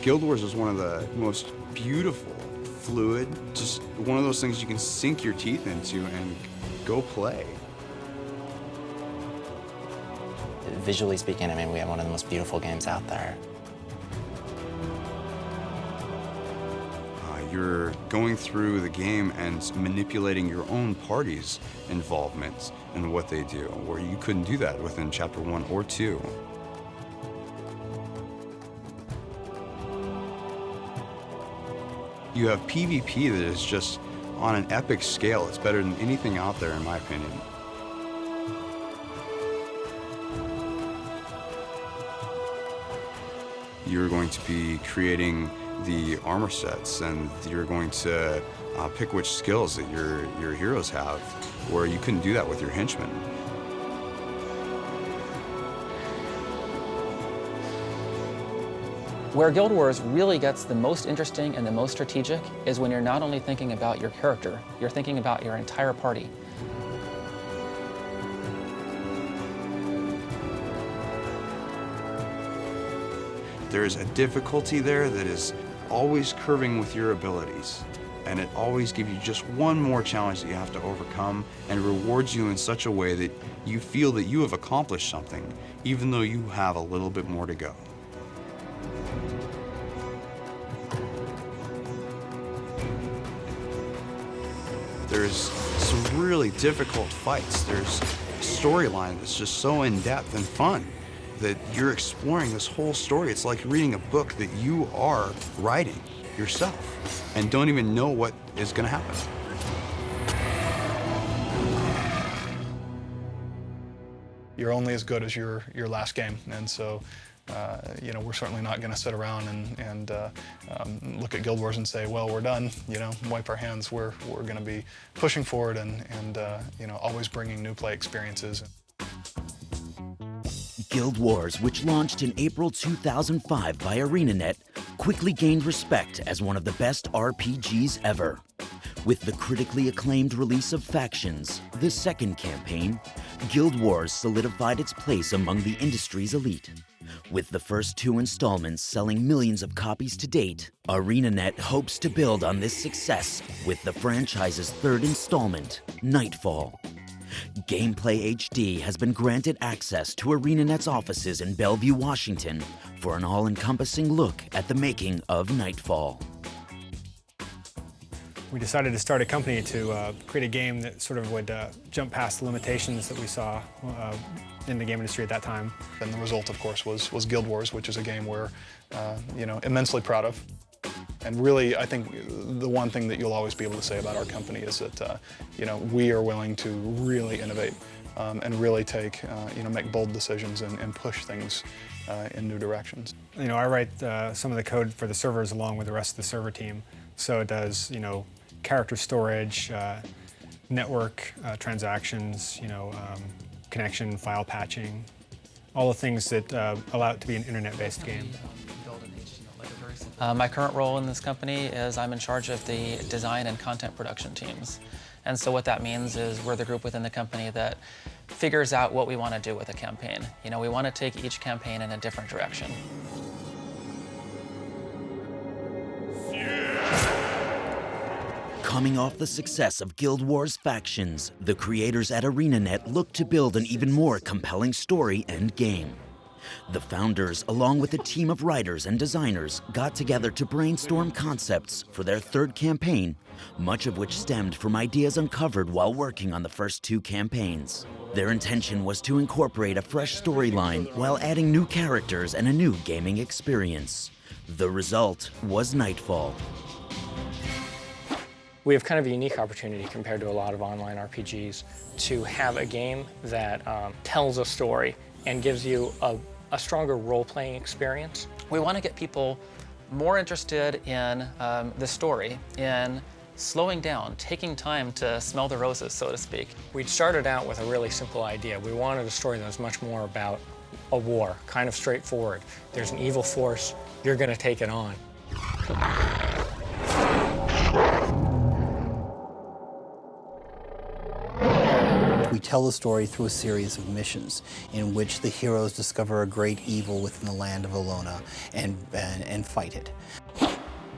Guild Wars is one of the most beautiful, fluid, just one of those things you can sink your teeth into and go play. Visually speaking, I mean, we have one of the most beautiful games out there. You're going through the game and manipulating your own party's involvement in what they do, where you couldn't do that within Chapter 1 or 2. You have PvP that is just on an epic scale. It's better than anything out there, in my opinion. You're going to be creating the armor sets, and you're going to pick which skills that your heroes have, where you couldn't do that with your henchmen. Where Guild Wars really gets the most interesting and the most strategic is when you're not only thinking about your character, you're thinking about your entire party. There's a difficulty there that is always curving with your abilities, and it always gives you just one more challenge that you have to overcome, and rewards you in such a way that you feel that you have accomplished something, even though you have a little bit more to go. There's some really difficult fights. There's a storyline that's just so in-depth and fun that you're exploring this whole story. It's like reading a book that you are writing yourself and don't even know what is going to happen. You're only as good as your last game, and so you know, we're certainly not going to sit around and look at Guild Wars and say, well, we're done, you know, wipe our hands. We're going to be pushing forward and you know, always bringing new play experiences. Guild Wars, which launched in April 2005 by ArenaNet, quickly gained respect as one of the best RPGs ever. With the critically acclaimed release of Factions, the second campaign, Guild Wars solidified its place among the industry's elite. With the first 2 installments selling millions of copies to date, ArenaNet hopes to build on this success with the franchise's 3rd installment, Nightfall. Gameplay HD has been granted access to ArenaNet's offices in Bellevue, Washington, for an all-encompassing look at the making of Nightfall. We decided to start a company to create a game that sort of would jump past the limitations that we saw in the game industry at that time. And the result, of course, was Guild Wars, which is a game we're you know, immensely proud of. And really, I think the one thing that you'll always be able to say about our company is that you know, we are willing to really innovate and really take you know, make bold decisions and push things in new directions. You know, I write some of the code for the servers along with the rest of the server team, so it does, you know, character storage, network transactions, you know, connection, file patching, all the things that allow it to be an internet-based game. My current role in this company is I'm in charge of the design and content production teams. And so what that means is we're the group within the company that figures out what we want to do with a campaign. You know, we want to take each campaign in a different direction. Coming off the success of Guild Wars Factions, the creators at ArenaNet look to build an even more compelling story and game. The founders, along with a team of writers and designers, got together to brainstorm concepts for their 3rd campaign, much of which stemmed from ideas uncovered while working on the first 2 campaigns. Their intention was to incorporate a fresh storyline while adding new characters and a new gaming experience. The result was Nightfall. We have kind of a unique opportunity compared to a lot of online RPGs to have a game that tells a story and gives you a stronger role-playing experience. We want to get people more interested in the story, in slowing down, taking time to smell the roses, so to speak. We started out with a really simple idea. We wanted a story that was much more about a war, kind of straightforward. There's an evil force, you're going to take it on. We tell the story through a series of missions in which the heroes discover a great evil within the land of Elona and fight it.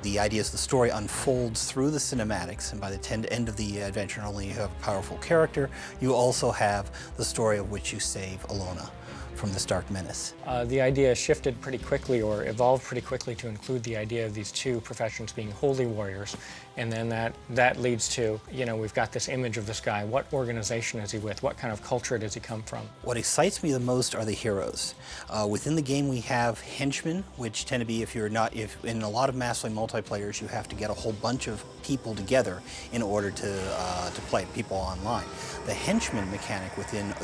The idea is the story unfolds through the cinematics, and by the end of the adventure, not only you have a powerful character, you also have the story of which you save Elona from this dark menace. The idea shifted pretty quickly, or evolved pretty quickly, to include the idea of these two professions being holy warriors. And then that leads to, we've got this image of this guy. What organization is he with? What kind of culture does he come from? What excites me the most are the heroes. Within the game we have henchmen, which tend to be, if in a lot of massively multiplayers, you have to get a whole bunch of people together in order to play, people online. The henchman mechanic within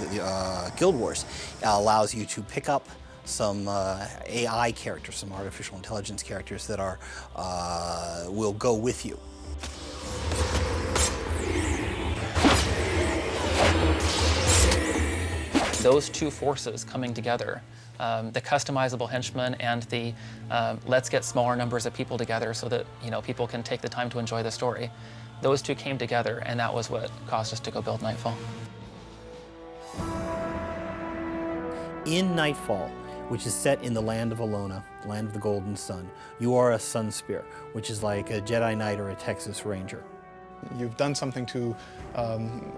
Guild Wars allows you to pick up some AI characters, some artificial intelligence characters that will go with you. Those two forces coming together, the customizable henchmen and the let's get smaller numbers of people together so that people can take the time to enjoy the story. Those two came together, and that was what caused us to go build Nightfall. In Nightfall, which is set in the land of Elona, land of the Golden Sun, you are a Sun Spear, which is like a Jedi Knight or a Texas Ranger. You've done something to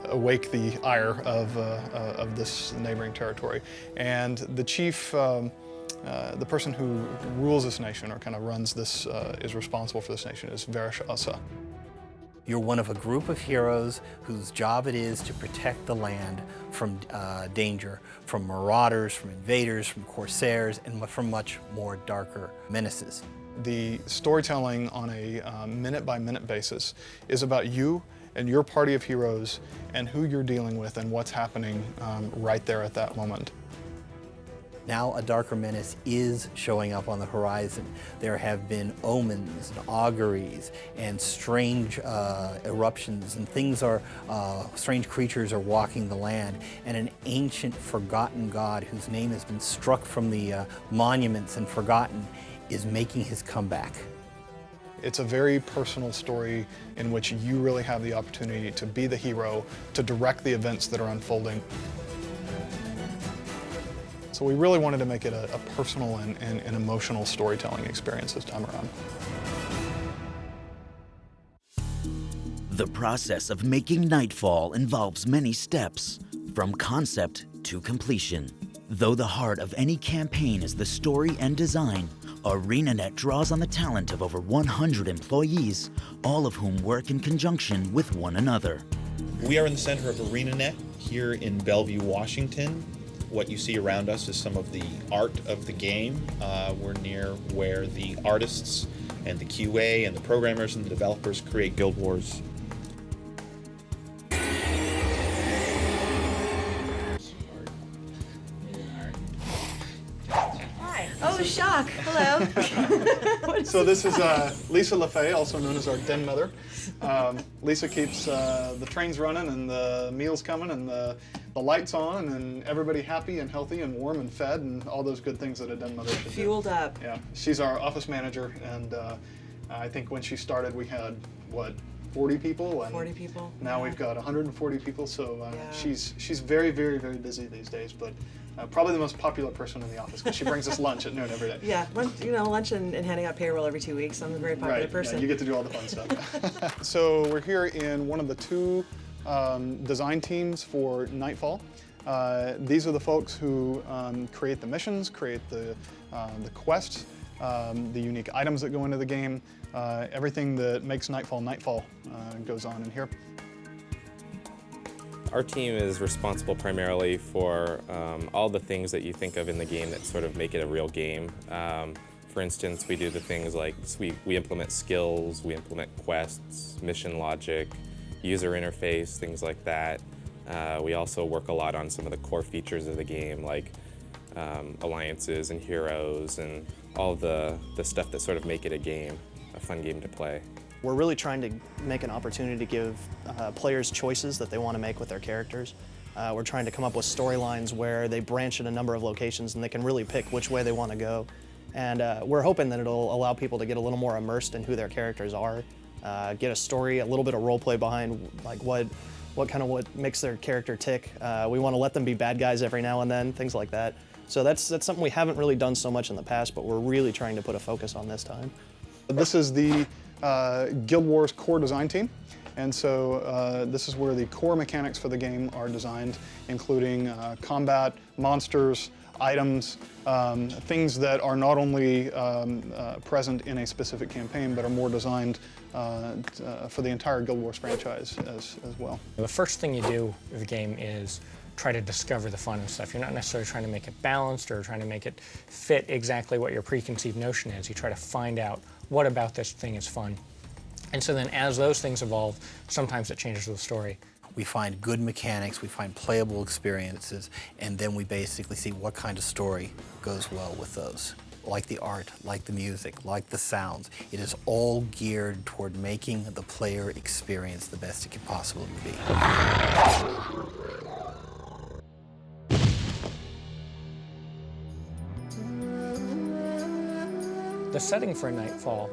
awake the ire of this neighboring territory. And the chief, the person who rules this nation, or kind of runs this, is responsible for this nation, is Varish Asa. You're one of a group of heroes whose job it is to protect the land from danger, from marauders, from invaders, from corsairs, and from much more darker menaces. The storytelling on a minute-by-minute basis is about you and your party of heroes and who you're dealing with and what's happening right there at that moment. Now a darker menace is showing up on the horizon. There have been omens and auguries and strange eruptions, and strange creatures are walking the land, and an ancient forgotten god whose name has been struck from the monuments and forgotten is making his comeback. It's a very personal story in which you really have the opportunity to be the hero, to direct the events that are unfolding. So we really wanted to make it a personal and emotional storytelling experience this time around. The process of making Nightfall involves many steps, from concept to completion. Though the heart of any campaign is the story and design, ArenaNet draws on the talent of over 100 employees, all of whom work in conjunction with one another. We are in the center of ArenaNet here in Bellevue, Washington. What you see around us is some of the art of the game. We're near where the artists and the QA and the programmers and the developers create Guild Wars. Oh, shock. Hello. So this is Lisa LaFay, also known as our den mother. Lisa keeps the trains running and the meals coming and the lights on and everybody happy and healthy and warm and fed and all those good things that a den mother should do. Fueled up. Yeah, she's our office manager, and I think when she started we had, what, 40 people? And 40 people. Now we've got 140 people, so she's very, very, very busy these days, but probably the most popular person in the office because she brings us lunch at noon every day. Yeah, lunch and handing out payroll every 2 weeks. I'm a very popular person. Yeah, you get to do all the fun stuff. So we're here in one of the two design teams for Nightfall. These are the folks who create the missions, create the quests, the unique items that go into the game. Everything that makes Nightfall Nightfall goes on in here. Our team is responsible primarily for all the things that you think of in the game that sort of make it a real game. For instance, we do the things like we implement skills, we implement quests, mission logic, user interface, things like that. We also work a lot on some of the core features of the game, like alliances and heroes and all the stuff that sort of make it a fun game to play. We're really trying to make an opportunity to give players choices that they want to make with their characters. We're trying to come up with storylines where they branch in a number of locations and they can really pick which way they want to go. And we're hoping that it'll allow people to get a little more immersed in who their characters are, get a story, a little bit of role play behind like what what makes their character tick. We want to let them be bad guys every now and then, things like that. So that's something we haven't really done so much in the past, but we're really trying to put a focus on this time. This is the Guild Wars core design team. And so this is where the core mechanics for the game are designed, including combat, monsters, items, things that are not only present in a specific campaign, but are more designed for the entire Guild Wars franchise as well. The first thing you do with the game is try to discover the fun and stuff. You're not necessarily trying to make it balanced or trying to make it fit exactly what your preconceived notion is. You try to find out what about this thing is fun. And so then as those things evolve, sometimes it changes the story. We find good mechanics, we find playable experiences, and then we basically see what kind of story goes well with those. Like the art, like the music, like the sounds. It is all geared toward making the player experience the best it can possibly be. The setting for Nightfall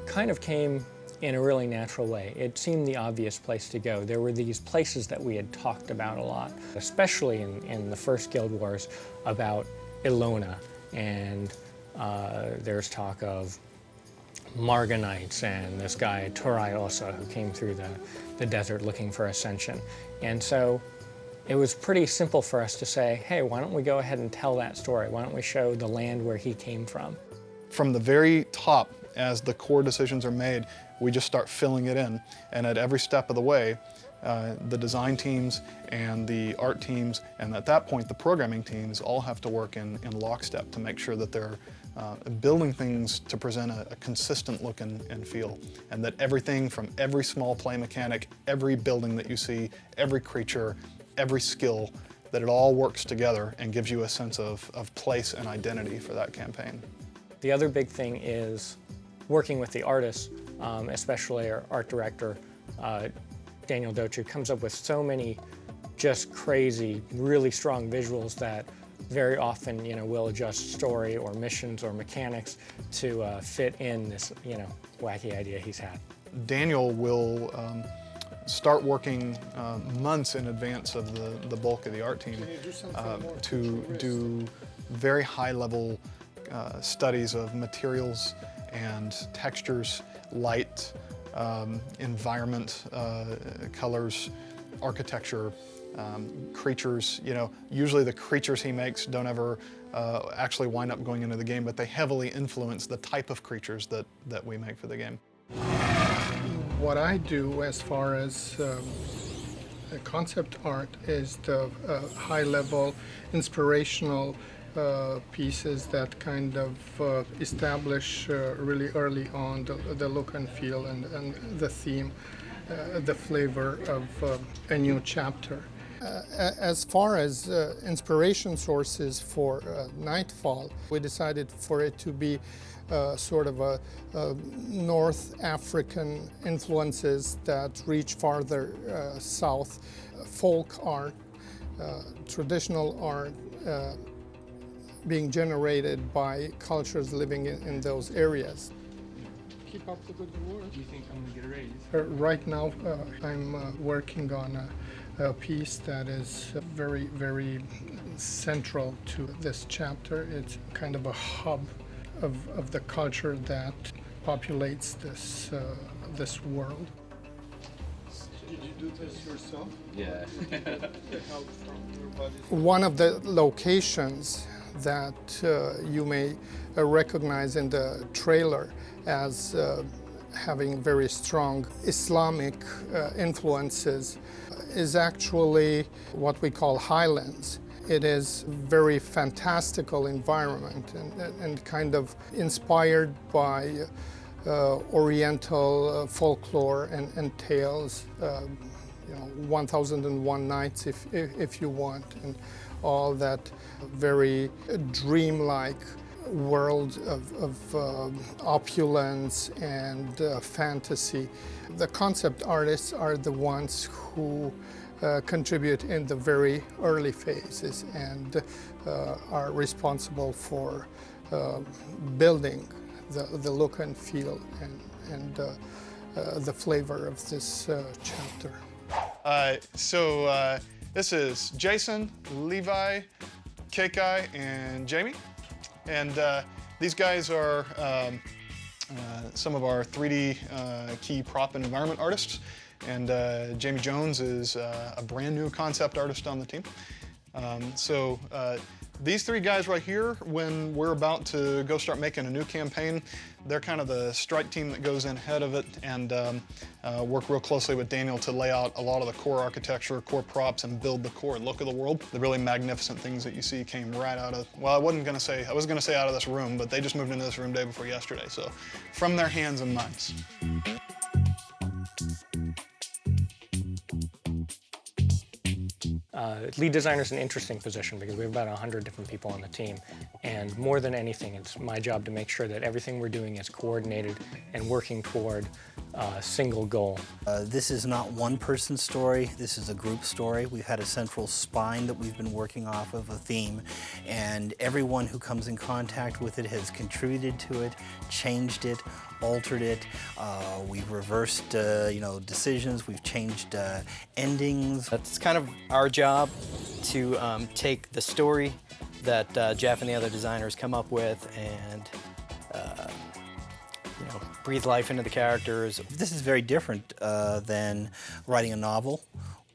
kind of came in a really natural way. It seemed the obvious place to go. There were these places that we had talked about a lot, especially in the first Guild Wars, about Elona, and there's talk of Marganites and this guy Turai Osa who came through the desert looking for ascension. And so it was pretty simple for us to say, hey, why don't we go ahead and tell that story? Why don't we show the land where he came from? From the very top, as the core decisions are made, we just start filling it in. And at every step of the way, the design teams and the art teams, and at that point the programming teams, all have to work in lockstep to make sure that they're building things to present a consistent look and feel. And that everything from every small play mechanic, every building that you see, every creature, every skill, that it all works together and gives you a sense of place and identity for that campaign. The other big thing is working with the artists, especially our art director, Daniel Dochu, comes up with so many just crazy, really strong visuals that very often, we'll adjust story or missions or mechanics to fit in this, wacky idea he's had. Daniel will start working months in advance of the bulk of the art team to do very high-level studies of materials and textures, light, environment, colors, architecture, creatures. Usually the creatures he makes don't ever actually wind up going into the game, but they heavily influence the type of creatures that we make for the game. What I do as far as concept art is the high-level, inspirational pieces that kind of establish really early on the look and feel and the theme, the flavor of a new chapter. As far as inspiration sources for Nightfall, we decided for it to be sort of a North African influences that reach farther south, folk art, traditional art, being generated by cultures living in those areas. Keep up the good work. Do you think I'm going to get a raise? Right now, I'm working on a piece that is very, very central to this chapter. It's kind of a hub of the culture that populates this world. Did you do this yourself? Yeah. One of the locations that you may recognize in the trailer as having very strong Islamic influences is actually what we call highlands. It is very fantastical environment and kind of inspired by Oriental folklore and tales, 1001 Nights if you want, and all that very dreamlike world of opulence and fantasy. The concept artists are the ones who contribute in the very early phases and are responsible for building the look and feel and the flavor of this chapter. This is Jason, Levi, Kekai, and Jamie. And these guys are some of our 3D key prop and environment artists. And Jamie Jones is a brand new concept artist on the team. These three guys right here, when we're about to go start making a new campaign, they're kind of the strike team that goes in ahead of it and work real closely with Daniel to lay out a lot of the core architecture, core props, and build the core look of the world. The really magnificent things that you see came right out of, well, I was gonna say out of this room, but they just moved into this room day before yesterday, so from their hands and minds. Lead designer is an interesting position because we have about 100 different people on the team, and more than anything, it's my job to make sure that everything we're doing is coordinated and working toward a single goal. This is not one person's story, this is a group story. We've had a central spine that we've been working off of, a theme, and everyone who comes in contact with it has contributed to it, changed it, altered it. We've reversed decisions, we've changed endings. It's kind of our job to take the story that Jeff and the other designers come up with and breathe life into the characters. This is very different than writing a novel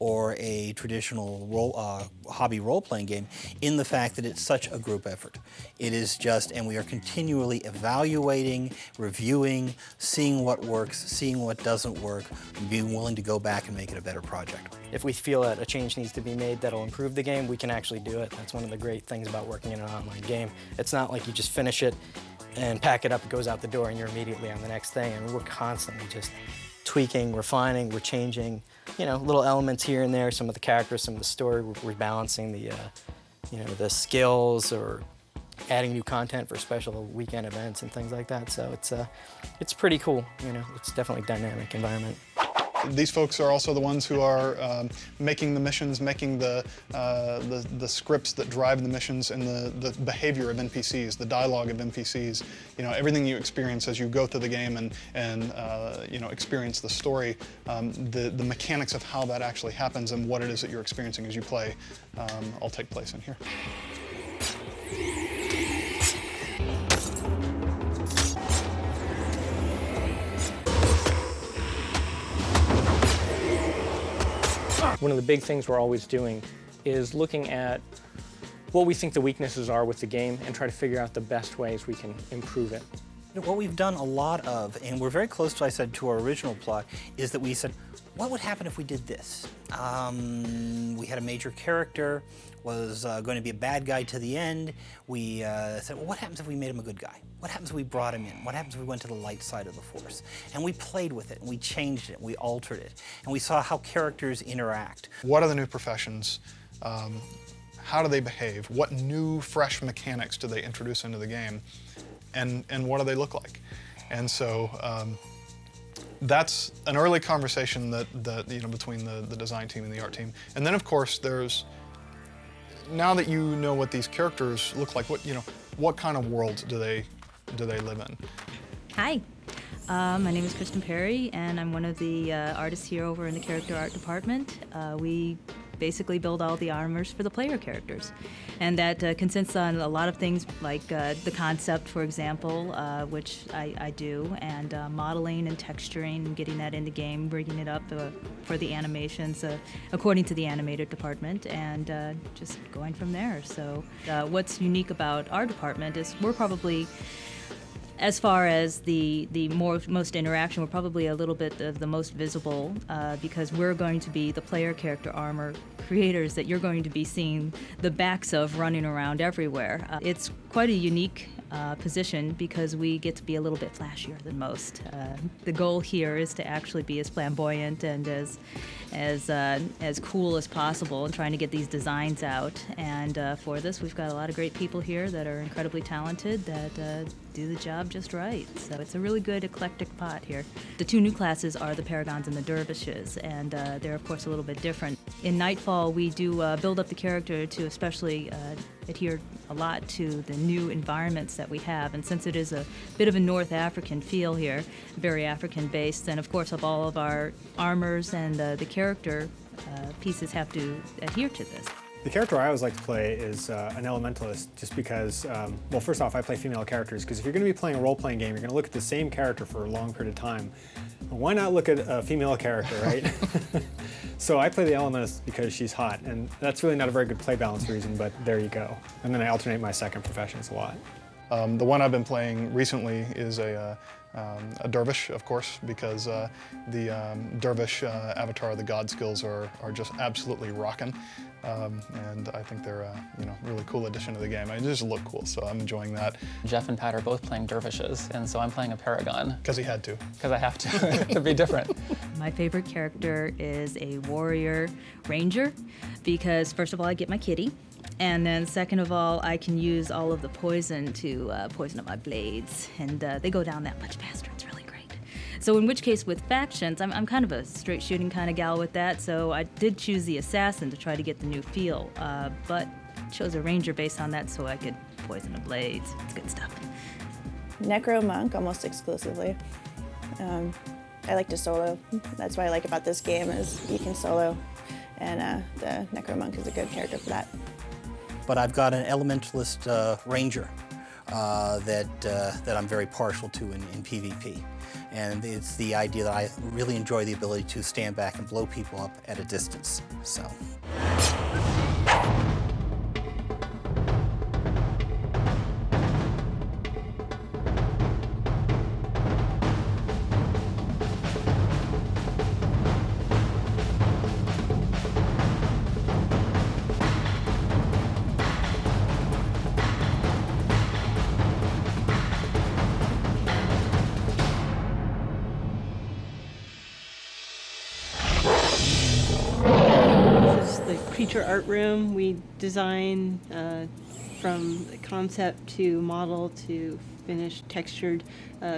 or a traditional hobby role-playing game in the fact that it's such a group effort. It is just, and we are continually evaluating, reviewing, seeing what works, seeing what doesn't work, and being willing to go back and make it a better project. If we feel that a change needs to be made that'll improve the game, we can actually do it. That's one of the great things about working in an online game. It's not like you just finish it and pack it up, it goes out the door, and you're immediately on the next thing. And we're constantly just tweaking, refining, we're changing, little elements here and there, some of the characters, some of the story, we're balancing the skills or adding new content for special weekend events and things like that. So it's pretty cool, it's definitely a dynamic environment. These folks are also the ones who are making the missions, making the scripts that drive the missions and the behavior of NPCs, the dialogue of NPCs. Everything you experience as you go through the game and experience the story, the mechanics of how that actually happens and what it is that you're experiencing as you play all take place in here. One of the big things we're always doing is looking at what we think the weaknesses are with the game and try to figure out the best ways we can improve it. What we've done a lot of, and we're very close to, I said, to our original plot, is that we said, what would happen if we did this? We had a major character, was going to be a bad guy to the end. We said, well, what happens if we made him a good guy? What happens if we brought him in? What happens if we went to the light side of the Force? And we played with it, and we changed it, and we altered it, and we saw how characters interact. What are the new professions? How do they behave? What new, fresh mechanics do they introduce into the game? And what do they look like? And so that's an early conversation that between the design team and the art team. And then of course there's, now that you know what these characters look like, what kind of world do they live in? Hi, my name is Kristen Perry, and I'm one of the artists here over in the character art department. We basically build all the armors for the player characters, and that consists on a lot of things like the concept, for example, which I do, and modeling and texturing and getting that in the game, bringing it up for the animations according to the animated department, and just going from there. So what's unique about our department is we're probably, as far as the most interaction, we're probably a little bit of the most visible because we're going to be the player character armor creators that you're going to be seeing the backs of running around everywhere. It's quite a unique position because we get to be a little bit flashier than most. The goal here is to actually be as flamboyant and as cool as possible and trying to get these designs out. And for this, we've got a lot of great people here that are incredibly talented that do the job just right. So it's a really good eclectic pot here. The two new classes are the Paragons and the Dervishes, and they're of course a little bit different. In Nightfall, we do build up the character to especially adhere a lot to the new environments that we have, and since it is a bit of a North African feel here, very African based, and of course of all of our armors and the character pieces have to adhere to this. The character I always like to play is an elementalist, just because, well, first off, I play female characters, because if you're going to be playing a role-playing game, you're going to look at the same character for a long period of time. Why not look at a female character, right? So I play the elementalist because she's hot, and that's really not a very good play balance reason, but there you go. And then I alternate my second professions a lot. The one I've been playing recently is a dervish, of course, because the dervish avatar, the god skills are just absolutely rocking, and I think they're a really cool addition to the game. They just look cool, so I'm enjoying that. Jeff and Pat are both playing dervishes, and so I'm playing a paragon. Because he had to. Because I have to, to be different. My favorite character is a warrior ranger, because first of all, I get my kitty. And then second of all, I can use all of the poison to poison up my blades, and they go down that much faster. It's really great. So in which case with factions, I'm kind of a straight shooting kind of gal with that, so I did choose the assassin to try to get the new feel, but chose a ranger based on that so I could poison the blades. It's good stuff. Necro monk almost exclusively. I like to solo. That's what I like about this game is you can solo, and the Necro monk is a good character for that. But I've got an elementalist ranger that I'm very partial to in PvP. And it's the idea that I really enjoy the ability to stand back and blow people up at a distance. So. Creature art room. We design from concept to model to finished textured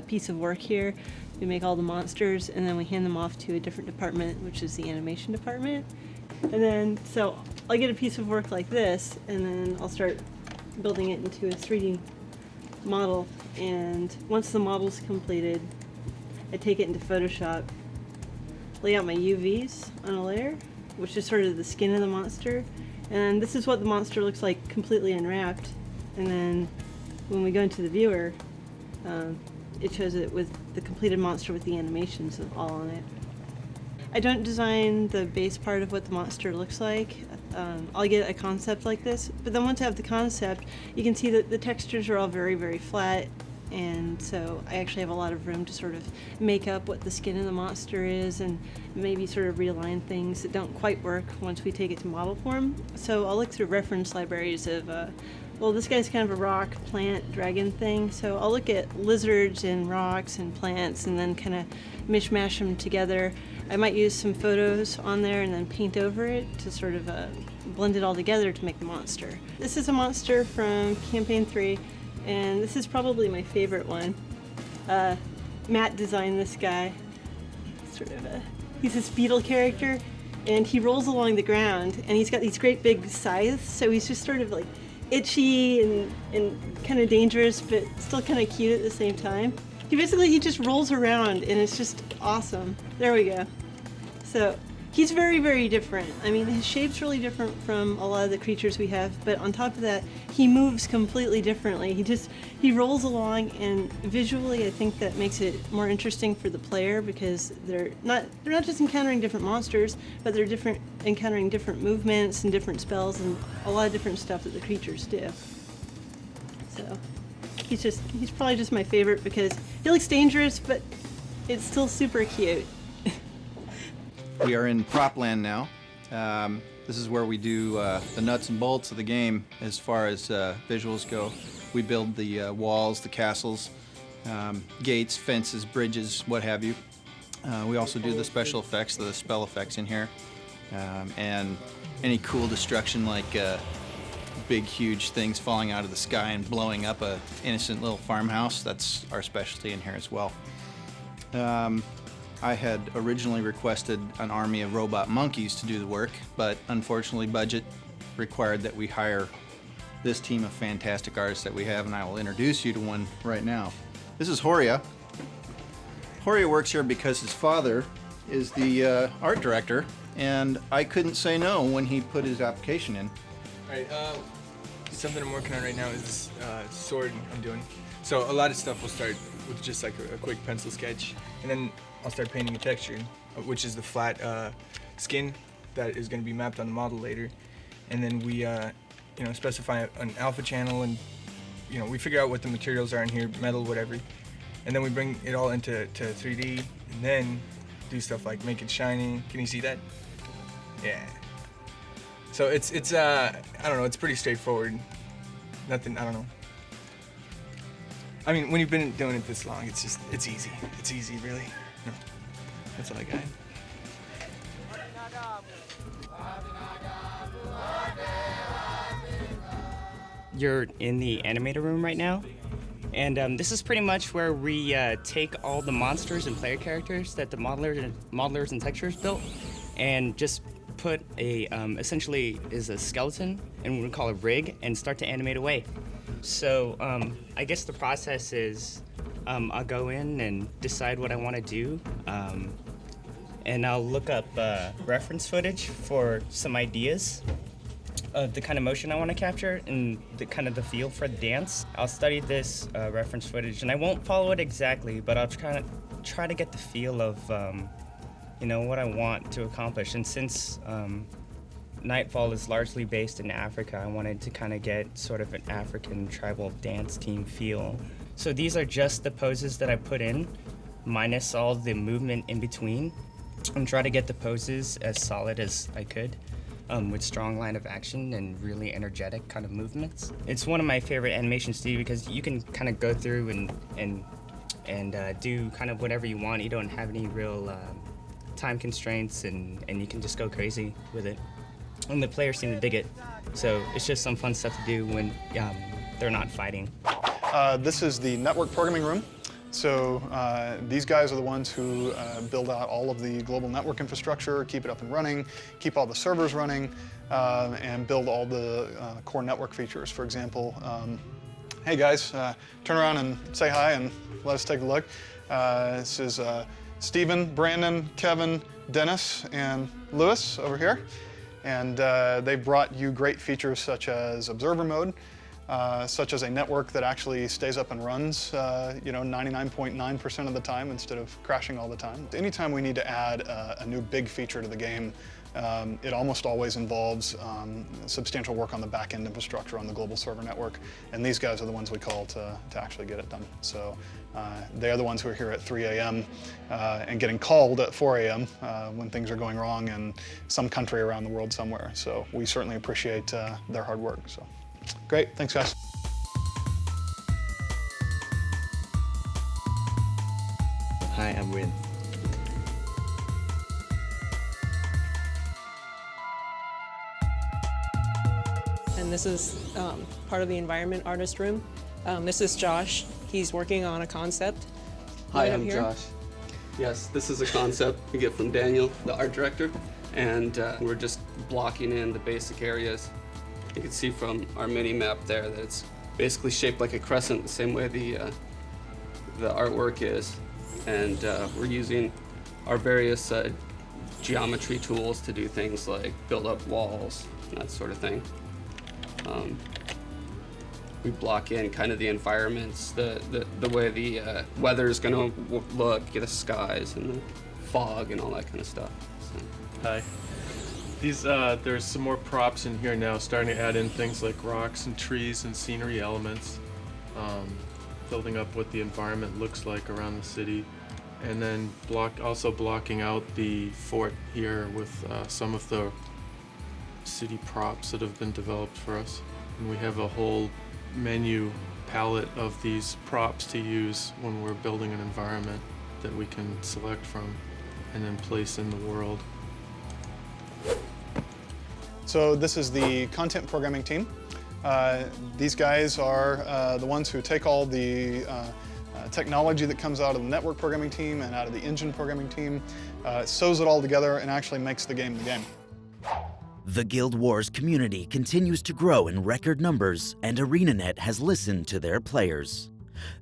piece of work here. We make all the monsters and then we hand them off to a different department, which is the animation department. And then, so I'll get a piece of work like this and then I'll start building it into a 3D model. And once the model's completed, I take it into Photoshop, lay out my UVs on a layer, which is sort of the skin of the monster. And this is what the monster looks like completely unwrapped. And then when we go into the viewer, it shows it with the completed monster with the animations all on it. I don't design the base part of what the monster looks like. I'll get a concept like this, but then once I have the concept, you can see that the textures are all very, very flat. And so I actually have a lot of room to sort of make up what the skin of the monster is and maybe sort of realign things that don't quite work once we take it to model form. So I'll look through reference libraries of, well, this guy's kind of a rock, plant, dragon thing. So I'll look at lizards and rocks and plants and then kind of mishmash them together. I might use some photos on there and then paint over it to sort of blend it all together to make the monster. This is a monster from Campaign 3. And this is probably my favorite one. Matt designed this guy. He's a beetle character, and he rolls along the ground, and he's got these great big scythes, so he's just sort of like itchy and kind of dangerous, but still kind of cute at the same time. He just rolls around, and it's just awesome. There we go. So he's very, very different. I mean, his shape's really different from a lot of the creatures we have, but on top of that, he moves completely differently. He rolls along, and visually, I think that makes it more interesting for the player because they're not just encountering different monsters, but they're encountering different movements and different spells and a lot of different stuff that the creatures do. So he's probably just my favorite because he looks dangerous, but it's still super cute. We are in prop land now. This is where we do the nuts and bolts of the game as far as visuals go. We build the walls, the castles, gates, fences, bridges, what have you. We also do the special effects, the spell effects in here. And any cool destruction like big, huge things falling out of the sky and blowing up a innocent little farmhouse, that's our specialty in here as well. I had originally requested an army of robot monkeys to do the work, but unfortunately budget required that we hire this team of fantastic artists that we have, and I will introduce you to one right now. This is Horia. Horia works here because his father is the art director and I couldn't say no when he put his application in. All right, something I'm working on right now is this sword I'm doing. So a lot of stuff will start with just like a quick pencil sketch, and then I'll start painting a texture, which is the flat skin that is going to be mapped on the model later. And then we, specify an alpha channel, and we figure out what the materials are in here, metal, whatever. And then we bring it all into 3D, and then do stuff like make it shiny. Can you see that? Yeah. So it's I don't know, it's pretty straightforward. Nothing, I don't know. I mean, when you've been doing it this long, it's easy. It's easy, really. No, that's all I got. You're in the animator room right now, and this is pretty much where we take all the monsters and player characters that the modelers and texturers built, and just put a essentially is a skeleton, and we call it a rig, and start to animate away. So I guess the process is I'll go in and decide what I want to do, and I'll look up reference footage for some ideas of the kind of motion I want to capture and the kind of the feel for the dance. I'll study this reference footage, and I won't follow it exactly, but I'll try to get the feel of what I want to accomplish. And since Nightfall is largely based in Africa, I wanted to kind of get sort of an African tribal dance team feel. So these are just the poses that I put in, minus all the movement in between, and try to get the poses as solid as I could, with strong line of action and really energetic kind of movements. It's one of my favorite animations to do because you can kind of go through and do kind of whatever you want. You don't have any real time constraints, and you can just go crazy with it. And the players seem to dig it. So it's just some fun stuff to do when they're not fighting. This is the network programming room. So these guys are the ones who build out all of the global network infrastructure, keep it up and running, keep all the servers running, and build all the core network features. For example, hey guys, turn around and say hi and let us take a look. This is Stephen, Brandon, Kevin, Dennis, and Lewis over here. And they brought you great features such as observer mode, such as a network that actually stays up and runs 99.9% of the time instead of crashing all the time. Anytime we need to add a new big feature to the game, it almost always involves substantial work on the back-end infrastructure on the global server network, and these guys are the ones we call to actually get it done. So they are the ones who are here at 3 a.m. And getting called at 4 a.m. When things are going wrong in some country around the world somewhere. So we certainly appreciate their hard work. So great, thanks guys. Hi, I'm Rin. And this is part of the environment artist room. This is Josh. He's working on a concept. Hi, right I'm here. Josh. Yes, this is a concept we get from Daniel, the art director, and we're just blocking in the basic areas. You can see from our mini map there that it's basically shaped like a crescent, the same way the artwork is. And we're using our various geometry tools to do things like build up walls and that sort of thing. We block in kind of the environments, the way the weather is going to look, the skies and the fog and all that kind of stuff. So. Hi. These there's some more props in here now, starting to add in things like rocks and trees and scenery elements, building up what the environment looks like around the city, and then also blocking out the fort here with some of the city props that have been developed for us. And we have a whole menu palette of these props to use when we're building an environment that we can select from and then place in the world. So this is the content programming team. These guys are the ones who take all the technology that comes out of the network programming team and out of the engine programming team, sews it all together and actually makes the game the game. The Guild Wars community continues to grow in record numbers, and ArenaNet has listened to their players.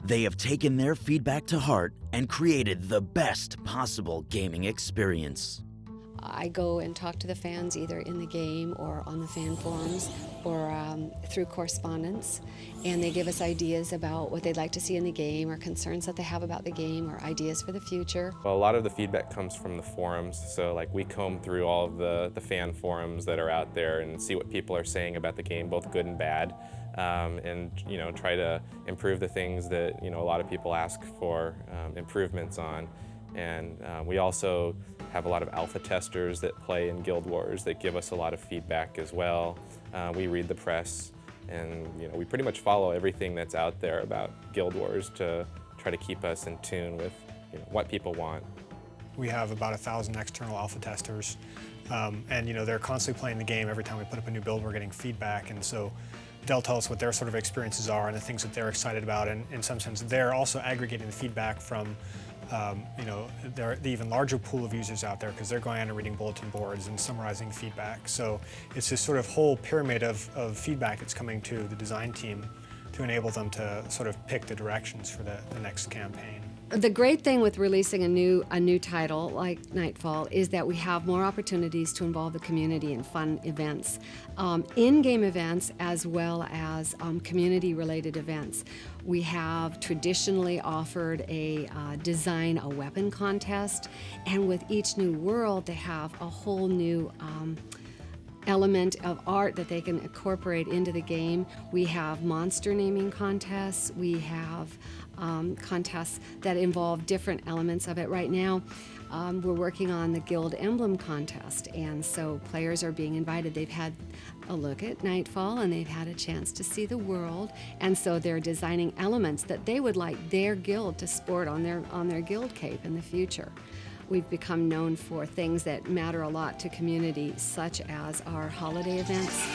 They have taken their feedback to heart and created the best possible gaming experience. I go and talk to the fans either in the game or on the fan forums or through correspondence, and they give us ideas about what they'd like to see in the game or concerns that they have about the game or ideas for the future. Well, a lot of the feedback comes from the forums, so like we comb through all of the fan forums that are out there and see what people are saying about the game, both good and bad, and try to improve the things that a lot of people ask for improvements on. And we also have a lot of alpha testers that play in Guild Wars that give us a lot of feedback as well. We read the press, and we pretty much follow everything that's out there about Guild Wars to try to keep us in tune with what people want. We have about 1,000 external alpha testers, and they're constantly playing the game. Every time we put up a new build, we're getting feedback, and so they'll tell us what their sort of experiences are and the things that they're excited about, and in some sense they're also aggregating the feedback from the even larger pool of users out there, because they're going on and reading bulletin boards and summarizing feedback. So it's this sort of whole pyramid of feedback that's coming to the design team to enable them to sort of pick the directions for the next campaign. The great thing with releasing a new title like Nightfall is that we have more opportunities to involve the community in fun events, in-game events as well as community-related events. We have traditionally offered a design a weapon contest, and with each new world they have a whole new element of art that they can incorporate into the game. We have monster naming contests. We have contests that involve different elements of it. Right now, we're working on the Guild Emblem contest, and so players are being invited. They've had a look at Nightfall, and they've had a chance to see the world, and so they're designing elements that they would like their guild to sport on their guild cape in the future. We've become known for things that matter a lot to community, such as our holiday events.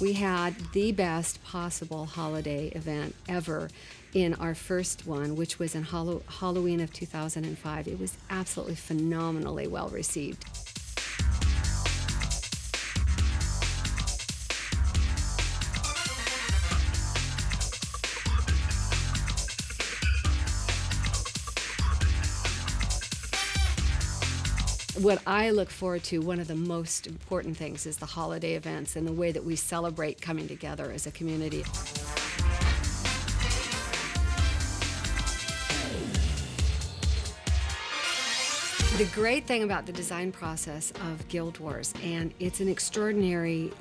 We had the best possible holiday event ever in our first one, which was in Halloween of 2005. It was absolutely phenomenally well received. What I look forward to, one of the most important things, is the holiday events and the way that we celebrate coming together as a community. The great thing about the design process of Guild Wars, and it's an extraordinarily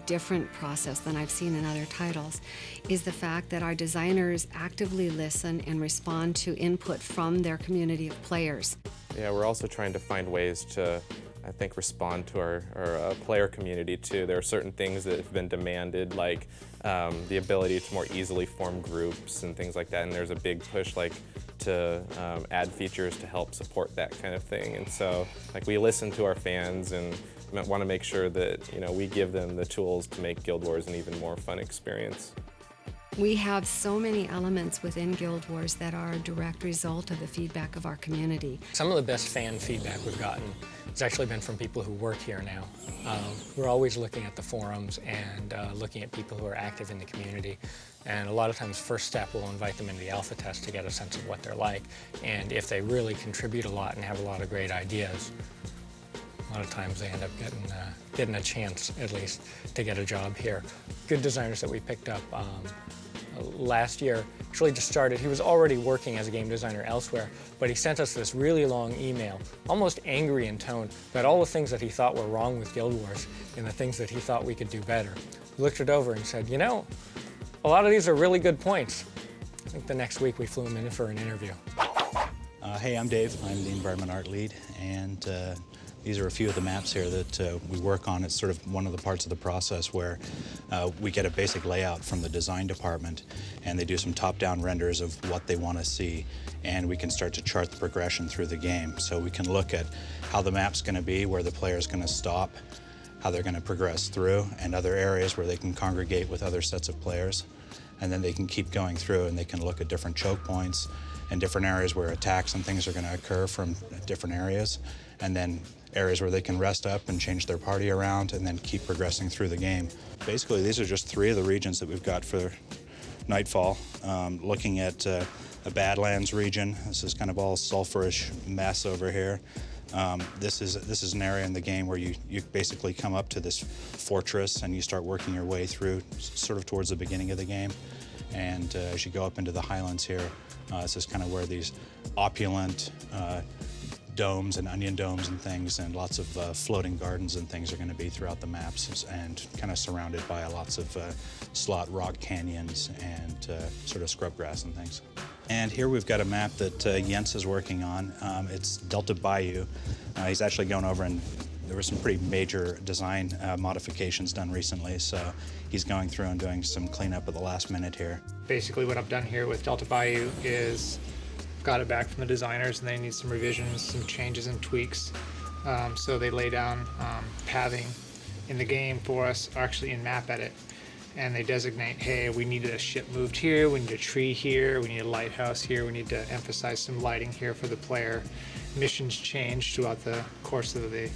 different process than I've seen in other titles, is the fact that our designers actively listen and respond to input from their community of players. Yeah, we're also trying to find ways to, I think, respond to our player community too. There are certain things that have been demanded, like the ability to more easily form groups and things like that, and there's a big push to add features to help support that kind of thing. And so we listen to our fans and want to make sure that we give them the tools to make Guild Wars an even more fun experience. We have so many elements within Guild Wars that are a direct result of the feedback of our community. Some of the best fan feedback we've gotten has actually been from people who work here now. We're always looking at the forums and looking at people who are active in the community. And a lot of times, first step, we'll invite them into the alpha test to get a sense of what they're like. And if they really contribute a lot and have a lot of great ideas, a lot of times they end up getting a chance, at least, to get a job here. Good designers that we picked up last year actually just started. He was already working as a game designer elsewhere, but he sent us this really long email, almost angry in tone, about all the things that he thought were wrong with Guild Wars and the things that he thought we could do better. We looked it over and said, a lot of these are really good points. I think the next week we flew him in for an interview. Hey, I'm Dave. I'm the environment art lead, and these are a few of the maps here that we work on. It's sort of one of the parts of the process where we get a basic layout from the design department, and they do some top-down renders of what they want to see, and we can start to chart the progression through the game. So we can look at how the map's going to be, where the player's going to stop, how they're going to progress through, and other areas where they can congregate with other sets of players. and then they can keep going through and they can look at different choke points and different areas where attacks and things are going to occur from different areas, and then areas where they can rest up and change their party around and then keep progressing through the game. Basically, these are just 3 of the regions that we've got for Nightfall. Looking at the Badlands region, this is kind of all sulfurish mess over here. This is an area in the game where you basically come up to this fortress and you start working your way through sort of towards the beginning of the game. And as you go up into the highlands here, this is kind of where these opulent domes and onion domes and things and lots of floating gardens and things are going to be throughout the maps, and kind of surrounded by lots of slot rock canyons and sort of scrub grass and things. And here we've got a map that Jens is working on. It's Delta Bayou. He's actually gone over, and there were some pretty major design modifications done recently, so he's going through and doing some cleanup at the last minute here. Basically what I've done here with Delta Bayou is got it back from the designers, and they need some revisions, some changes and tweaks. So they lay down pathing in the game for us, or actually in map edit. And they designate, hey, we need a ship moved here, we need a tree here, we need a lighthouse here, we need to emphasize some lighting here for the player. Missions change throughout the course of the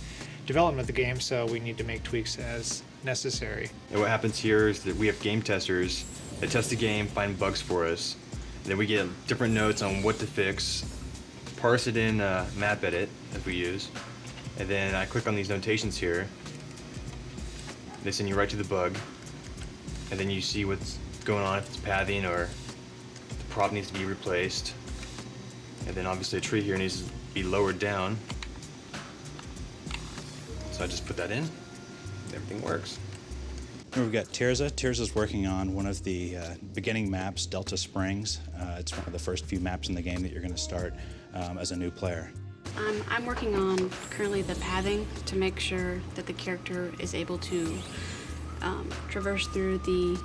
development of the game, so we need to make tweaks as necessary. And what happens here is that we have game testers that test the game, find bugs for us. Then we get different notes on what to fix, parse it in map edit that we use, and then I click on these notations here. They send you right to the bug, and then you see what's going on, if it's pathing or the prop needs to be replaced. And then obviously a tree here needs to be lowered down. So I just put that in, everything works. Here we've got Tirza. Tirza's working on one of the beginning maps, Delta Springs. It's one of the first few maps in the game that you're going to start as a new player. I'm working on currently the pathing to make sure that the character is able to traverse through the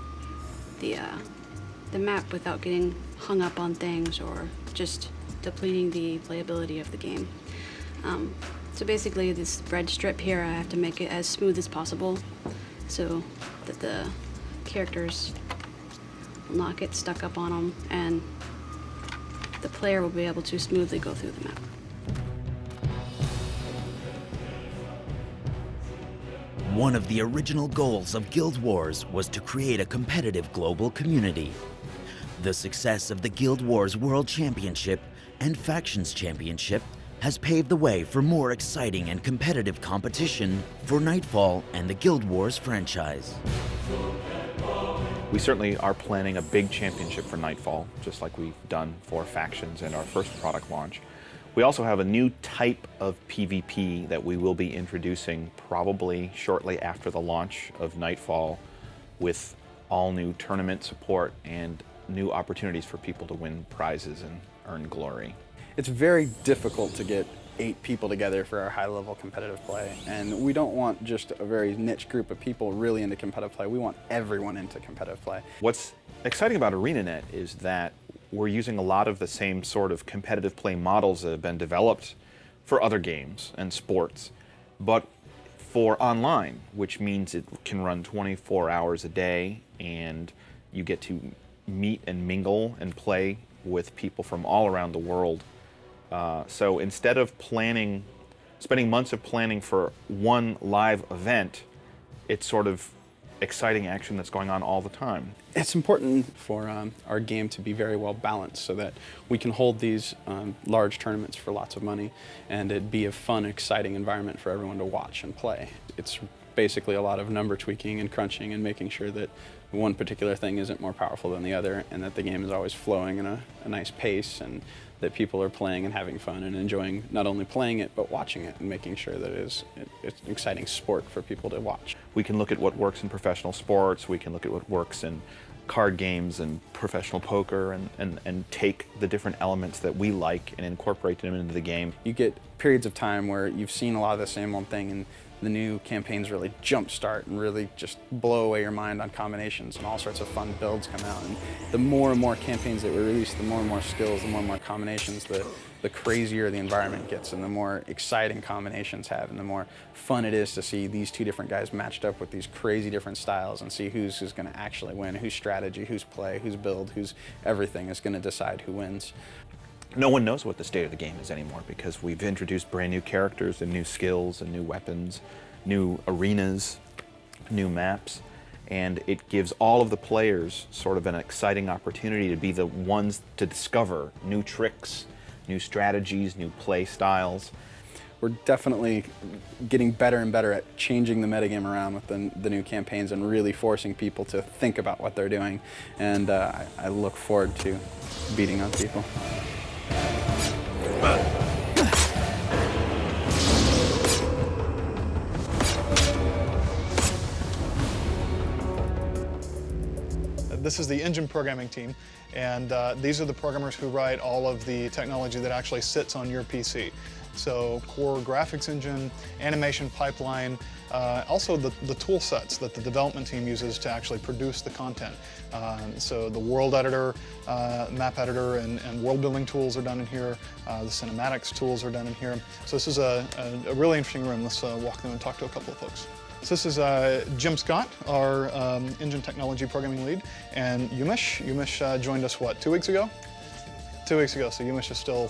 map without getting hung up on things or just depleting the playability of the game. So basically this red strip here, I have to make it as smooth as possible so that the characters will not get stuck up on them and the player will be able to smoothly go through the map. One of the original goals of Guild Wars was to create a competitive global community. The success of the Guild Wars World Championship and Factions Championship has paved the way for more exciting and competitive competition for Nightfall and the Guild Wars franchise. We certainly are planning a big championship for Nightfall, just like we've done for Factions and our first product launch. We also have a new type of PvP that we will be introducing probably shortly after the launch of Nightfall, with all new tournament support and new opportunities for people to win prizes and earn glory. It's very difficult to get 8 people together for our high-level competitive play, and we don't want just a very niche group of people really into competitive play. We want everyone into competitive play. What's exciting about ArenaNet is that we're using a lot of the same sort of competitive play models that have been developed for other games and sports, but for online, which means it can run 24 hours a day, and you get to meet and mingle and play with people from all around the world. So instead of spending months of planning for one live event, it's sort of exciting action that's going on all the time. It's important for our game to be very well balanced so that we can hold these large tournaments for lots of money and it be a fun, exciting environment for everyone to watch and play. It's basically a lot of number tweaking and crunching and making sure that one particular thing isn't more powerful than the other, and that the game is always flowing in a nice pace, and that people are playing and having fun and enjoying not only playing it but watching it and making sure that it's an exciting sport for people to watch. We can look at what works in professional sports, we can look at what works in card games and professional poker, and take the different elements that we like and incorporate them into the game. You get periods of time where you've seen a lot of the same old thing and The new campaigns really jumpstart and really just blow away your mind on combinations, and all sorts of fun builds come out. And the more and more campaigns that we release, the more and more skills, the more and more combinations, the crazier the environment gets, and the more exciting combinations have, and the more fun it is to see these two different guys matched up with these crazy different styles and see who's going to actually win, whose strategy, whose play, whose build, whose everything is going to decide who wins. No one knows what the state of the game is anymore because we've introduced brand new characters and new skills and new weapons, new arenas, new maps, and it gives all of the players sort of an exciting opportunity to be the ones to discover new tricks, new strategies, new play styles. We're definitely getting better and better at changing the metagame around with the new campaigns and really forcing people to think about what they're doing, and I look forward to beating on people. This is the engine programming team, and these are the programmers who write all of the technology that actually sits on your PC. So core graphics engine, animation pipeline, also the tool sets that the development team uses to actually produce the content. So the world editor, map editor, and world building tools are done in here. The cinematics tools are done in here. So this is a really interesting room. Let's walk through and talk to a couple of folks. So this is Jim Scott, our engine technology programming lead, and Umesh. Umesh joined us, what, 2 weeks ago? 2 weeks ago, so Umesh is still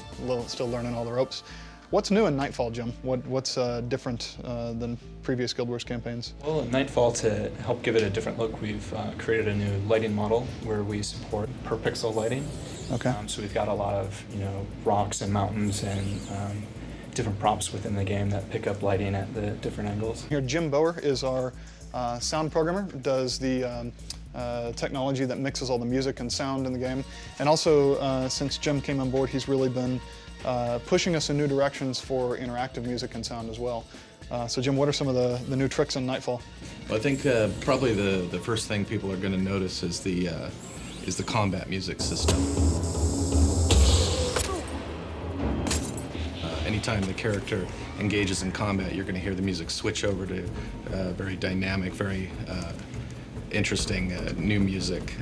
learning all the ropes. What's new in Nightfall, Jim? What's different than previous Guild Wars campaigns? Well, in Nightfall, to help give it a different look, we've created a new lighting model where we support per pixel lighting. Okay. So we've got a lot of rocks and mountains and different props within the game that pick up lighting at the different angles. Here, Jim Bower is our sound programmer, does the technology that mixes all the music and sound in the game. And also, since Jim came on board, he's really been pushing us in new directions for interactive music and sound as well. So Jim, what are some of the new tricks in Nightfall? Well, I think probably the first thing people are going to notice is the combat music system. Anytime the character engages in combat, you're going to hear the music switch over to very dynamic, very interesting new music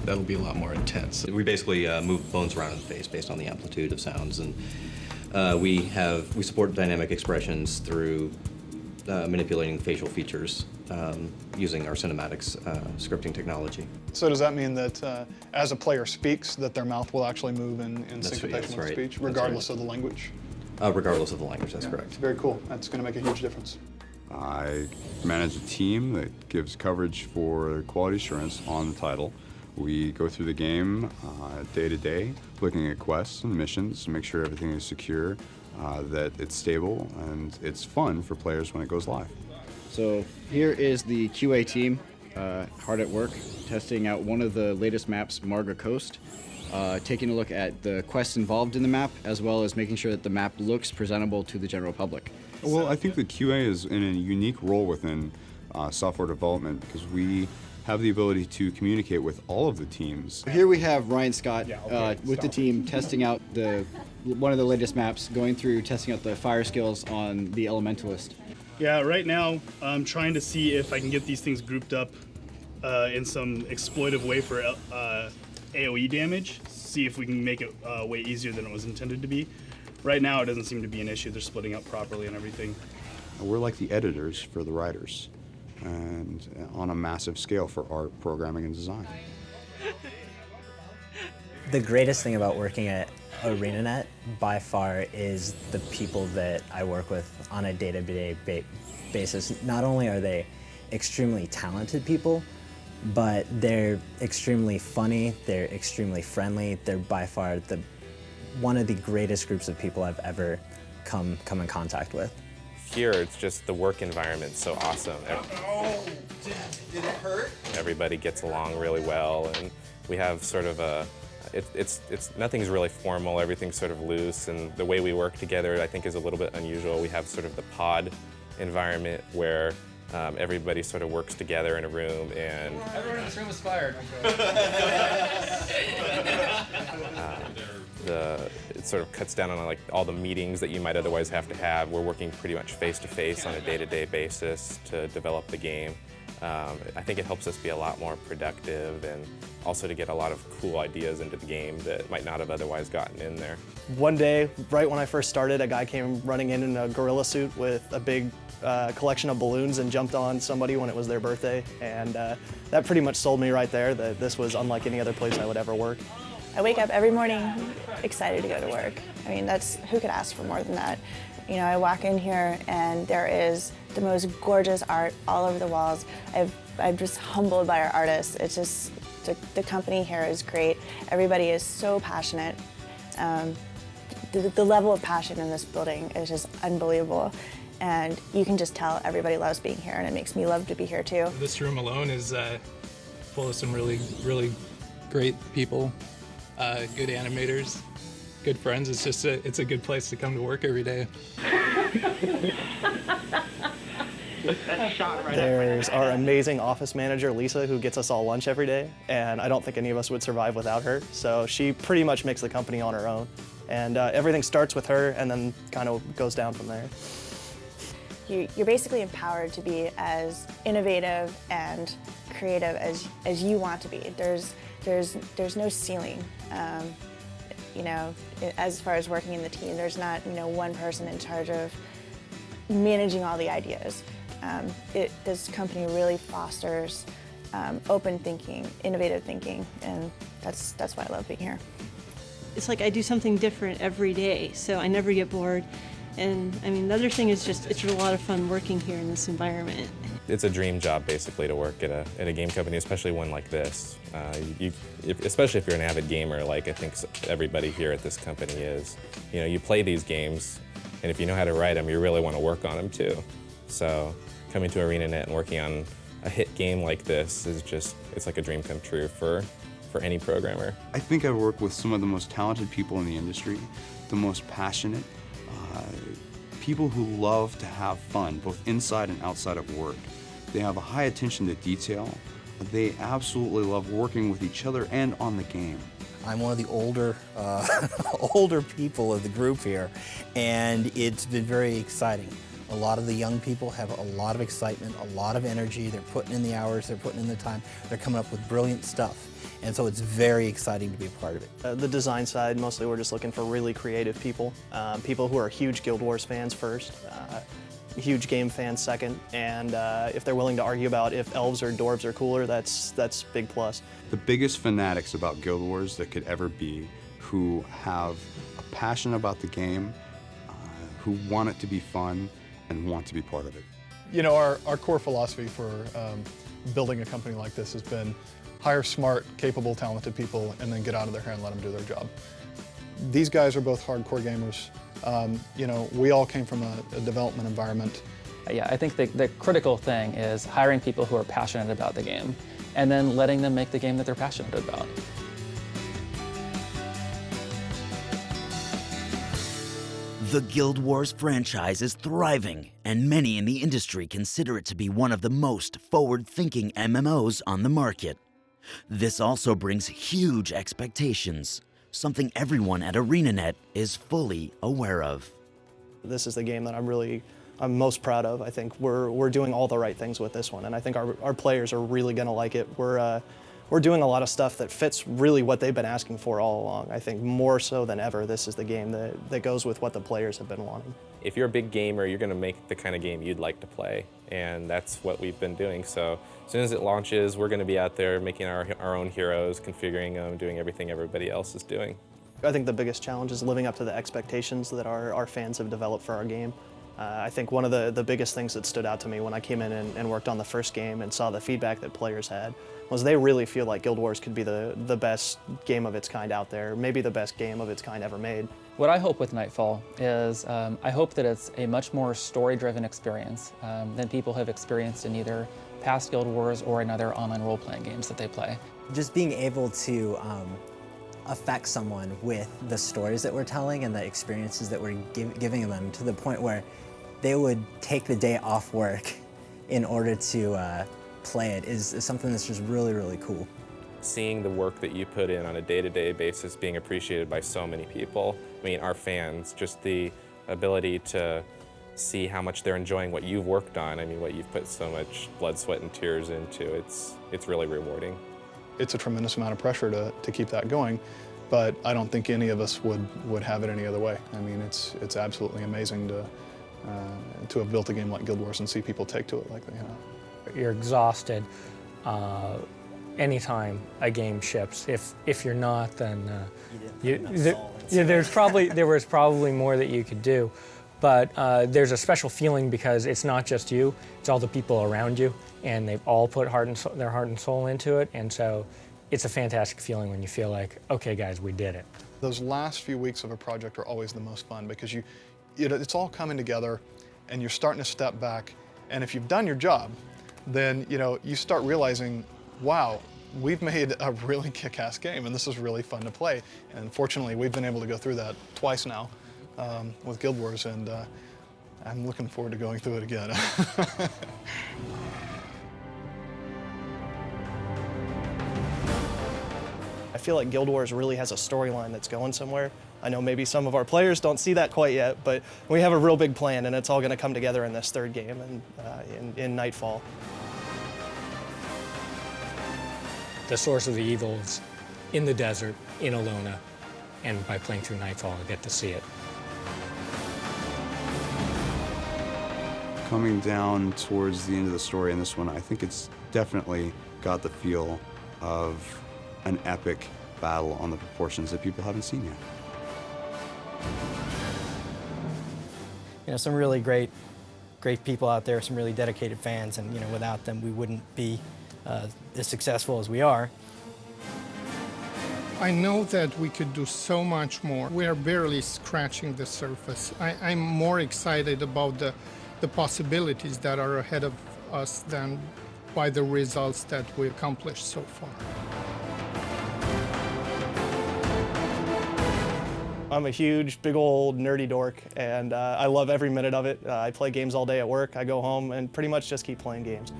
that'll be a lot more intense. We basically move bones around in space based on the amplitude of sounds, and we support dynamic expressions through manipulating facial features using our cinematics scripting technology. So does that mean that as a player speaks, that their mouth will actually move in syncopation with speech, regardless of the language? Regardless of the language, that's correct. Very cool. That's going to make a huge difference. I manage a team that gives coverage for quality assurance on the title. We go through the game day to day, looking at quests and missions to make sure everything is secure, that it's stable, and it's fun for players when it goes live. So here is the QA team, hard at work, testing out one of the latest maps, Marga Coast, taking a look at the quests involved in the map, as well as making sure that the map looks presentable to the general public. Well, I think the QA is in a unique role within software development because we have the ability to communicate with all of the teams. Here we have Ryan Scott with the team testing out one of the latest maps, going through testing out the fire skills on the Elementalist. Yeah, right now I'm trying to see if I can get these things grouped up in some exploitive way for AoE damage, see if we can make it way easier than it was intended to be. Right now it doesn't seem to be an issue, they're splitting up properly and everything. We're like the editors for the writers, and on a massive scale for art, programming, and design. The greatest thing about working at ArenaNet by far is the people that I work with on a day-to-day basis. Not only are they extremely talented people, but they're extremely funny, they're extremely friendly, they're by far one of the greatest groups of people I've ever come in contact with. Here, it's just the work environment's so awesome. Oh, did it hurt? Everybody gets along really well, and we have sort of nothing's really formal, everything's sort of loose, and the way we work together I think is a little bit unusual. We have sort of the pod environment where everybody sort of works together in a room, and everyone in this room is fired. it sort of cuts down on like all the meetings that you might otherwise have to have. We're working pretty much face-to-face on a day-to-day basis to develop the game. I think it helps us be a lot more productive and also to get a lot of cool ideas into the game that might not have otherwise gotten in there. One day, right when I first started, a guy came running in a gorilla suit with a big collection of balloons and jumped on somebody when it was their birthday. And that pretty much sold me right there that this was unlike any other place I would ever work. I wake up every morning excited to go to work. I mean, who could ask for more than that? You know, I walk in here and there is the most gorgeous art all over the walls. I'm just humbled by our artists. It's just, the company here is great. Everybody is so passionate. The level of passion in this building is just unbelievable. And you can just tell everybody loves being here, and it makes me love to be here too. This room alone is full of some really, really great people, good animators, good friends. It's just it's a good place to come to work every day. There's our amazing office manager, Lisa, who gets us all lunch every day, and I don't think any of us would survive without her. So she pretty much makes the company on her own. And everything starts with her and then kind of goes down from there. You're basically empowered to be as innovative and creative as you want to be. There's no ceiling. You know, as far as working in the team, there's not one person in charge of managing all the ideas. This company really fosters open thinking, innovative thinking, and that's why I love being here. It's like I do something different every day, so I never get bored. And I mean, the other thing is just it's a lot of fun working here in this environment. It's a dream job basically to work at a game company, especially one like this. Especially if you're an avid gamer, like I think everybody here at this company is. You know, you play these games, and if you know how to write them, you really want to work on them too. So coming to ArenaNet and working on a hit game like this is just, it's like a dream come true for any programmer. I think I work with some of the most talented people in the industry, the most passionate, people who love to have fun, both inside and outside of work. They have a high attention to detail. They absolutely love working with each other and on the game. I'm one of the older, older people of the group here, and it's been very exciting. A lot of the young people have a lot of excitement, a lot of energy. They're putting in the hours, they're putting in the time. They're coming up with brilliant stuff. And so it's very exciting to be a part of it. The design side, mostly we're just looking for really creative people. People who are huge Guild Wars fans first, huge game fans second, and if they're willing to argue about if elves or dwarves are cooler, that's a big plus. The biggest fanatics about Guild Wars that could ever be, who have a passion about the game, who want it to be fun, and want to be part of it. You know, our core philosophy for building a company like this has been hire smart, capable, talented people, and then get out of their hair and let them do their job. These guys are both hardcore gamers. You know, we all came from a development environment. Yeah, I think the critical thing is hiring people who are passionate about the game and then letting them make the game that they're passionate about. The Guild Wars franchise is thriving, and many in the industry consider it to be one of the most forward-thinking MMOs on the market. This also brings huge expectations, something everyone at ArenaNet is fully aware of. This is the game that I'm most proud of. I think we're doing all the right things with this one, and I think our players are really going to like it. We're doing a lot of stuff that fits really what they've been asking for all along. I think more so than ever, this is the game that goes with what the players have been wanting. If you're a big gamer, you're going to make the kind of game you'd like to play, and that's what we've been doing. So as soon as it launches, we're going to be out there making our own heroes, configuring them, doing everything everybody else is doing. I think the biggest challenge is living up to the expectations that our fans have developed for our game. I think one of the biggest things that stood out to me when I came in and worked on the first game and saw the feedback that players had was they really feel like Guild Wars could be the best game of its kind out there, maybe the best game of its kind ever made. What I hope with Nightfall is I hope that it's a much more story-driven experience than people have experienced in either past Guild Wars or in other online role-playing games that they play. Just being able to affect someone with the stories that we're telling and the experiences that we're giving them to the point where they would take the day off work in order to play it is something that's just really, really cool. seeing the work that you put in on a day-to-day basis being appreciated by so many people. I mean, our fans, just the ability to see how much they're enjoying what you've worked on. I mean, what you've put so much blood, sweat, and tears into. It's really rewarding. It's a tremendous amount of pressure to keep that going, but I don't think any of us would have it any other way. I mean, it's absolutely amazing to have built a game like Guild Wars and see people take to it like they have. You're exhausted anytime a game ships. If you're not, then there was probably more that you could do. But there's a special feeling because it's not just you, it's all the people around you, and they've all put their heart and soul into it, and so it's a fantastic feeling when you feel like, okay guys, we did it. Those last few weeks of a project are always the most fun because it's all coming together and you're starting to step back, and if you've done your job, then you start realizing, wow, we've made a really kick-ass game and this is really fun to play. And fortunately, we've been able to go through that twice now. With Guild Wars, and I'm looking forward to going through it again. I feel like Guild Wars really has a storyline that's going somewhere. I know maybe some of our players don't see that quite yet, but we have a real big plan, and it's all going to come together in this third game and in Nightfall. The source of the evil is in the desert, in Elona, and by playing through Nightfall, I get to see it. Coming down towards the end of the story in this one, I think it's definitely got the feel of an epic battle on the proportions that people haven't seen yet. Some really great people out there, some really dedicated fans, and without them we wouldn't be as successful as we are. I know that we could do so much more. We are barely scratching the surface. I'm more excited about the possibilities that are ahead of us than by the results that we accomplished so far. I'm a huge, big old nerdy dork, and I love every minute of it. I play games all day at work. I go home and pretty much just keep playing games.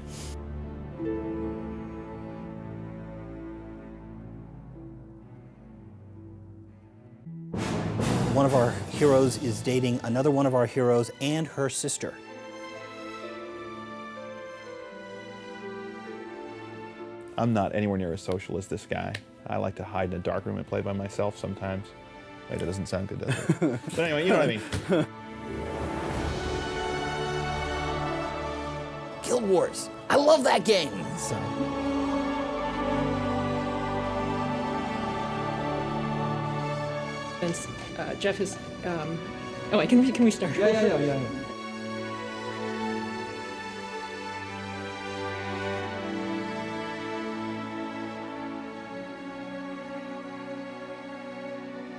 One of our heroes is dating another one of our heroes and her sister. I'm not anywhere near as social as this guy. I like to hide in a dark room and play by myself sometimes. Wait, that doesn't sound good, does it? But anyway, you know what I mean. Guild Wars. I love that game. So. Jeff is. Oh, can we start? Yeah.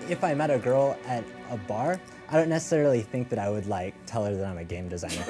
If I met a girl at a bar, I don't necessarily think that I would tell her that I'm a game designer.